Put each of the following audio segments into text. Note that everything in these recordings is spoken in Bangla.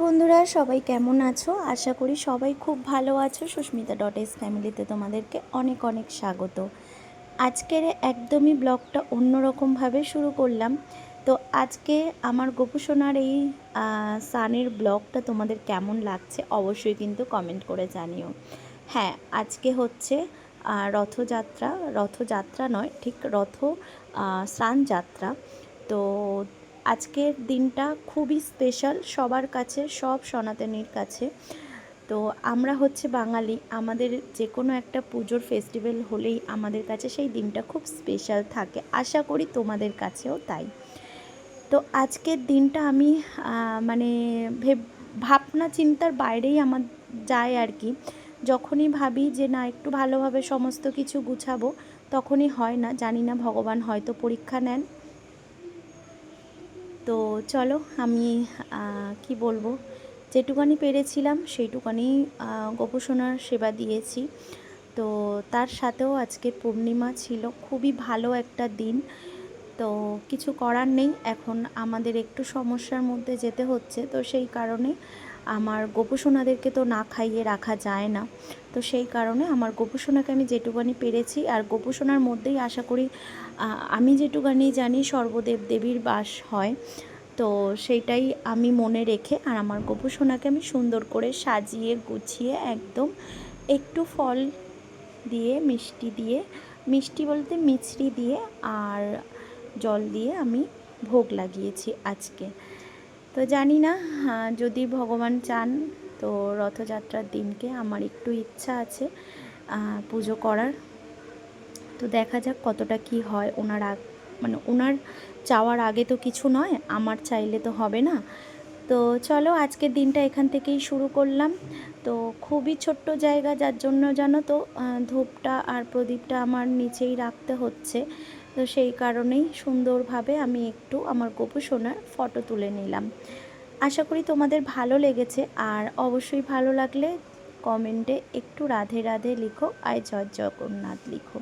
বন্ধুরা সবাই কেমন আছো? আশা করি সবাই খুব ভালো আছো। সুস্মিতা ডট এস ফ্যামিলিতে তোমাদেরকে অনেক অনেক স্বাগত। আজকের একদমই ব্লগটা অন্যরকমভাবে শুরু করলাম। তো আজকে আমার গোপুসোনার এই সানের ব্লগটা তোমাদের কেমন লাগছে অবশ্যই কিন্তু কমেন্ট করে জানিও। হ্যাঁ, আজকে হচ্ছে রথযাত্রা। রথযাত্রা নয়, ঠিক স্নানযাত্রা। তো আজকের দিনটা খুবই স্পেশাল সবার কাছে, সব সনাতনীর কাছে। তো আমরা হচ্ছে বাঙালি, আমাদের যে কোনো একটা পুজোর ফেস্টিভ্যাল হলেই আমাদের কাছে সেই দিনটা খুব স্পেশাল থাকে। আশা করি তোমাদের কাছেও তাই। তো আজকের দিনটা আমি মানে ভাবনা চিন্তার বাইরেই আমার যায় আর কি। যখনই ভাবি যে না একটু ভালোভাবে সমস্ত কিছু গুছাবো, তখনই হয় না। জানি না, ভগবান হয়তো পরীক্ষা নেন। তো চলো, আমি কি বলবো, যেটুকানি পেরেছিলাম সেইটুকানি গোপুসোনার সেবা দিয়েছি। তো তার সাথেও আজকে পূর্ণিমা ছিল, খুবই ভালো একটা দিন। তো কিছু করার নেই, এখন আমাদের একটু সমস্যার মধ্যে যেতে হচ্ছে। তো সেই কারণে আমার গোপুসোনাদেরকে তো না খাইয়ে রাখা যায় না। তো সেই কারণে আমার গোপুসোনাকে আমি যেটুকানি পেরেছি, আর গোপুসোনার মধ্যেই আশা করি আমি যেটুকানি জানি সর্বদেব দেবীর বাস হয়। তো সেইটাই আমি মনে রেখে আর আমার গোপুসোনাকে আমি সুন্দর করে সাজিয়ে গুছিয়ে একদম একটু ফল দিয়ে, মিষ্টি বলতে মিছরি দিয়ে আর জল দিয়ে আমি ভোগ লাগিয়েছি আজকে। তো জানি না, যদি ভগবান চান তো রথযাত্রার দিনকে আমার একটু ইচ্ছা আছে পুজো করার। তো দেখা যাক কতটা কি হয়। ওনার চাওয়ার আগে তো কিছু নয়, আমার চাইলে তো হবে না। তো চলো, আজকের দিনটা এখান থেকেই শুরু করলাম। তো খুবই ছোট্ট জায়গা, যার জন্য জানো তো ধূপটা আর প্রদীপটা আমার নিচেই রাখতে হচ্ছে। তো সেই কারণেই সুন্দরভাবে আমি একটু আমার গোপুসোনার ফটো তুলে নিলাম। আশা করি তোমাদের ভালো লেগেছে, আর অবশ্যই ভালো লাগলে কমেন্টে একটু রাধে রাধে লিখো, আর জয় জগন্নাথ লিখো।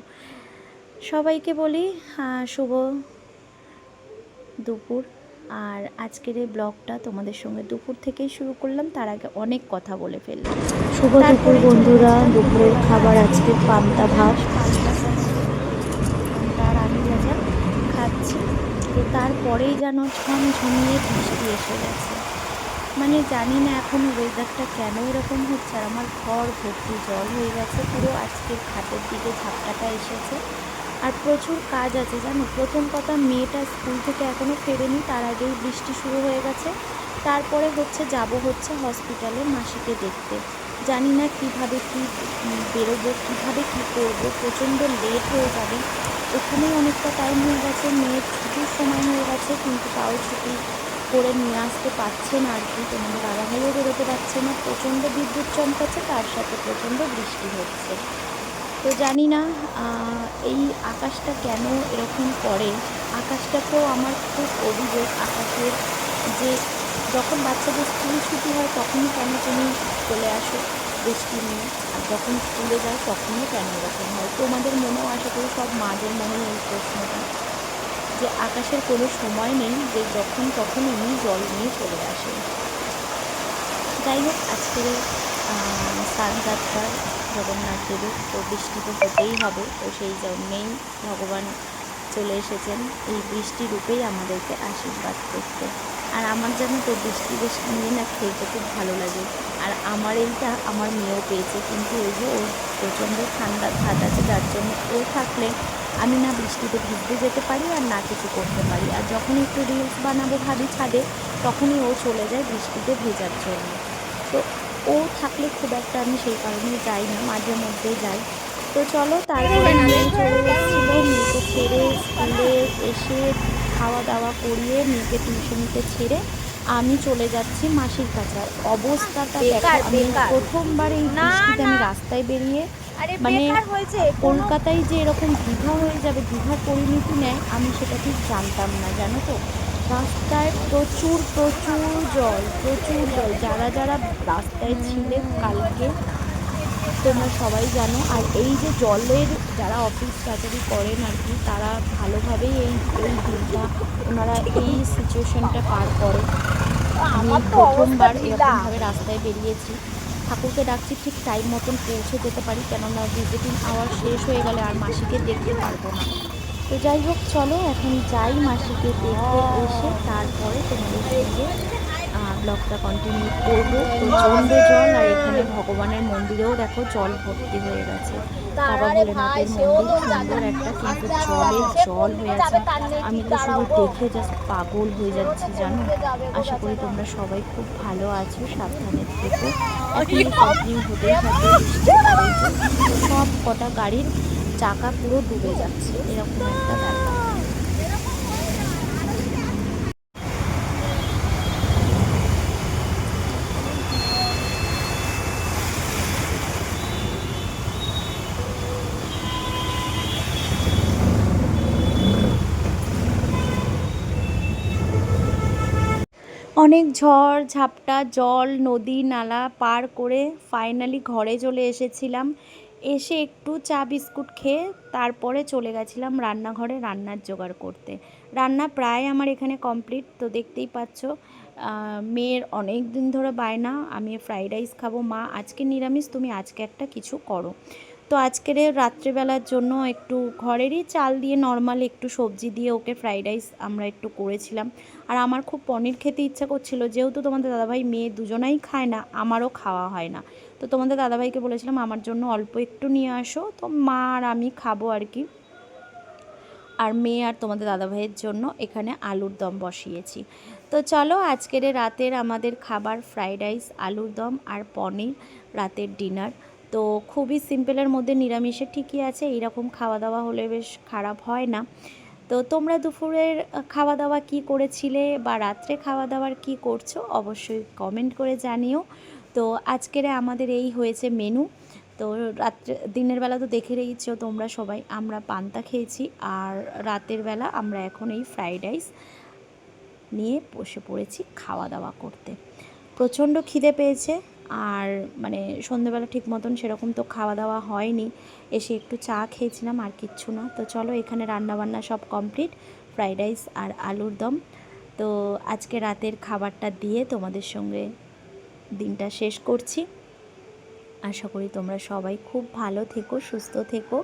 সবাইকে বলি শুভ দুপুর। আর আজকের এই ব্লগটা তোমাদের সঙ্গে দুপুর থেকেই শুরু করলাম, তার আগে অনেক কথা বলে ফেললাম। শুভ দুপুর বন্ধুরা। দুপুরের খাবার আজকে পান্তা ভাত। তার আগে ভাজা খাচ্ছি। তো তারপরেই যেন ঝমঝমিয়ে বৃষ্টি এসে গেছে। মানে জানি না এখন ওয়েদারটা কেন এরকম হচ্ছে। আর আমার ঘর ভর্তি জল হয়ে গেছে পুরো। আজকের খাটের দিকে ঝাপটাটা এসেছে। আর প্রচুর কাজ আছে জানো। প্রথম কথা, মেয়েটা স্কুল থেকে এখনও ফেরেনি, তার আগেই বৃষ্টি শুরু হয়ে গেছে। তারপরে যাব হচ্ছে হসপিটালে মাসিকে দেখতে। জানি না কিভাবে কি বেরোবো, কিভাবে কি করবো। প্রচণ্ড লেট হয়ে যাবে। এখানেই অনেকটা টাইম হয়ে গেছে, মেয়ের ছুটির সময় হয়ে গেছে, কিন্তু তাও ছুটি করে নিয়ে আসতে পারছে না আর কি। তোমাদের দাদাভাইও বেরোতে পারছে না, প্রচণ্ড বিদ্যুৎ চমকাচ্ছে, তার সাথে প্রচণ্ড বৃষ্টি হচ্ছে। তো জানি না এই আকাশটা কেন এরকম করে। আকাশটাকেও আমার খুব অভিযোগ আকাশের, যে যখন বাচ্চাদের স্কুল ছুটি হয় তখনই কেন তুমি চলে আসো বৃষ্টি নিয়ে, আর যখন স্কুলে যায় তখনও কেন এরকম হয়। তোমাদের মনেও আশা করি সব মাদের মনেই এই প্রশ্নটা, যে আকাশের কোনো সময় নেই যে যখন তখন এমনি জল নিয়ে চলে আসে। যাই হোক, আজকের স্নানযাত্রার জগন্নাথ দেবের তো বৃষ্টি তো হতেই হবে। তো সেই জন্যেই ভগবান চলে এসেছেন এই বৃষ্টি রূপেই আমাদেরকে আশীর্বাদ করতে। আর আমার জানো তো বৃষ্টি বেশ নিয়ে না খেলতে খুব ভালো লাগে। আর আমার এইটা আমার মেয়েও পেয়েছে, কিন্তু ওই যে ওর প্রচণ্ড ঠান্ডা ধাত আছে, যার জন্য ও থাকলে আমি না বৃষ্টিতে ভিজতে যেতে পারি আর না কিছু করতে পারি। আর যখন একটু রিলস বানাবো ভাবি ছাদে, তখনই ও চলে যায় বৃষ্টিতে ভেজার জন্য। তো ও থাকলে খুব একটা আমি সেই কারণে যাই না, মাঝে মধ্যে যাই। তো চলো, তারপরে মেয়ে চলে এসেছিলো, মেয়েকে ছেড়ে স্কুলে এসে খাওয়া দাওয়া করিয়ে মেয়েকে টিউশনিতে ছেড়ে আমি চলে যাচ্ছি মাসির কাছে। আর অবস্থাটা দেখো, আমি প্রথমবার এই বৃষ্টিতে আমি রাস্তায় বেরিয়ে, মানে কলকাতায় যে এরকম দীঘা হয়ে যাবে, দীঘার পরিণতি নেয়, আমি সেটা ঠিক জানতাম না জানো তো। রাস্তায় প্রচুর প্রচুর জল, প্রচুর জল। যারা যারা রাস্তায় ছিলে কালকে তোমরা সবাই জানো। আর এই যে জলের যারা অফিস কাচারি করেন আর কি, তারা ভালোভাবেই এই এই দিনটা ওনারা এই সিচুয়েশনটা পার করে। আমি এই প্রথমবার এরকমভাবে রাস্তায় বেরিয়েছি। ঠাকুরকে ডাকছি ঠিক টাইম মতন পৌঁছে যেতে পারি, কেননা ভিজিটিং আওয়ার শেষ হয়ে গেলে আর মাসিকে দেখতে পারবো না। তো যাই হোক, চলো এখন যাই, মাসিকে দেখে এসে তারপরে তোমাদের সঙ্গে ব্লগটা কন্টিনিউ করবো। প্রচণ্ড জল, আর এখানে ভগবানের মন্দিরেও দেখো জল ভর্তি হয়ে গেছে। বাবা ভোলেনাথের মন্দির সুন্দর একটা, কিন্তু জলে জল হয়ে আছে। আমি তো শুধু দেখে জাস্ট পাগল হয়ে যাচ্ছি জানো। আশা করি তোমরা সবাই খুব ভালো আছো, সাবধানে থেকো। এখন কন্টিনিউ হতেই থাকবে বৃষ্টি, সব কটা গাড়ির চাকা পুরো ডুবে যাচ্ছে, এরকম একটা ব্যাপার। অনেক ঝড় ঝাপটা, জল, নদী নালা পার করে ফাইনালি ঘরে চলে এসেছিলাম। এসে একটু চা বিস্কুট খেয়ে তারপরে চলে গেছিলাম রান্নাঘরে রান্নার জোগাড় করতে। রান্না প্রায় আমার এখানে কমপ্লিট। তো দেখতেই পাচ্ছ, মেয়ের অনেক দিন ধরে বায়না আমি ফ্রাইড রাইস খাবো, মা আজকে নিরামিষ, তুমি আজকে একটা কিছু করো। তো আজকের রাত্রেবেলার জন্য একটু ঘরেরই চাল দিয়ে নর্মাল একটু সবজি দিয়ে ওকে ফ্রাইড রাইস আমরা একটু করেছিলাম। আর আমার খুব পনির খেতে ইচ্ছা করছিল, যেহেতু তোমাদের দাদাভাই মেয়ে দুজনাই খায় না, আমারও খাওয়া হয় না। তো তোমাদের দাদাভাইকে বলেছিলাম আমার জন্য অল্প একটু নিয়ে আসো, তো মা আর আমি খাবো আর কি। আর মেয়ে আর তোমাদের দাদাভাইয়ের জন্য এখানে আলুর দম বসিয়েছি। তো চলো, আজকের রাতের আমাদের খাবার ফ্রাইড রাইস, আলুর দম আর পনির, রাতের ডিনার। তো খুবই সিম্পলের মধ্যে, নিরামিষে ঠিকই আছে, এইরকম খাওয়া দাওয়া হলে বেশ খারাপ হয় না। তো তোমরা দুপুরের খাওয়া দাওয়া কি করেছিলে বা রাত্রে খাওয়া দাওয়ার কি করছো অবশ্যই কমেন্ট করে জানিও। তো আজকের আমাদের এই হয়েছে মেনু। তো রাত্রে দিনের বেলা তো দেখে রয়েছো তোমরা সবাই, আমরা পান্তা খেয়েছি, আর রাতের বেলা আমরা এখন এই ফ্রাইড রাইস নিয়ে বসে পড়েছি খাওয়া দাওয়া করতে। প্রচণ্ড খিদে পেয়েছে, আর মানে সন্ধ্যেবেলা ঠিক মতন সেরকম তো খাওয়া দাওয়া হয়নি, এসে একটু চা খেয়েছিলাম আর কিচ্ছু না। তো চলো, এখানে রান্নাবান্না সব কমপ্লিট, ফ্রাইড রাইস আর আলুর দম। তো আজকে রাতের খাবারটা দিয়ে তোমাদের সঙ্গে দিনটা শেষ করছি। আশা করি তোমরা সবাই খুব ভালো থেকো, সুস্থ থেকো,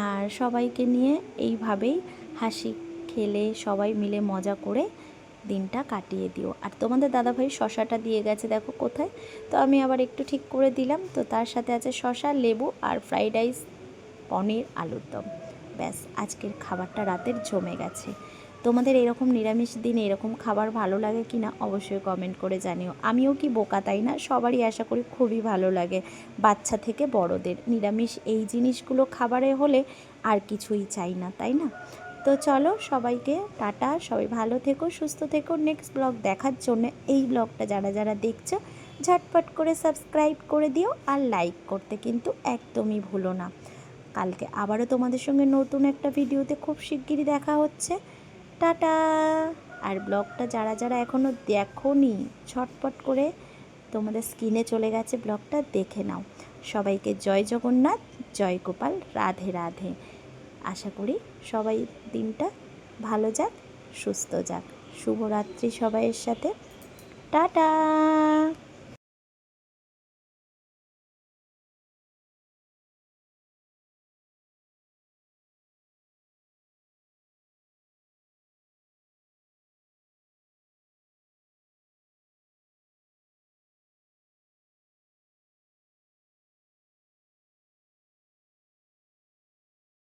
আর সবাইকে নিয়ে এইভাবেই হাসি খেলে সবাই মিলে মজা করে দিনটা কাটিয়ে দিও। আর তোমাদের দাদাভাই শশাটা দিয়ে গেছে দেখো কোথায়, তো আমি আবার একটু ঠিক করে দিলাম। তো তার সাথে আছে শশা, লেবু আর ফ্রাইড রাইস, পনির, আলুর দম। ব্যাস, আজকের খাবারটা রাতের জমে গেছে। তোমাদের এরকম নিরামিষ দিন এরকম খাবার ভালো লাগে কি না অবশ্যই কমেন্ট করে জানিও। আমিও কি বোকা তাই না, সবারই আশা করি খুবই ভালো লাগে, বাচ্চা থেকে বড়দের। নিরামিষ এই জিনিসগুলো খাবারে হলে আর কিছুই চাই না, তাই না? তো চলো, সবাইকে টাটা, সবাই ভালো থেকো, সুস্থ থেকো। নেক্সট ব্লগ দেখার জন্য এই ব্লগটা যারা যারা দেখছো ঝটপট করে সাবস্ক্রাইব করে দিও, আর লাইক করতে কিন্তু একদমই ভুলো না। কালকে আবারও তোমাদের সঙ্গে নতুন একটা ভিডিওতে খুব শিগগিরই দেখা হচ্ছে। টাটা। আর ব্লগটা যারা যারা এখনও দেখোনি ঝটপট করে তোমাদের স্ক্রিনে চলে গেছে, ব্লগটা দেখে নাও। সবাইকে জয় জগন্নাথ, জয় গোপাল, রাধে রাধে। আশা করি সবাই দিনটা ভালো যাক, সুস্থ যাক। শুভরাত্রি সবাইয়ের সাথে, টাটা।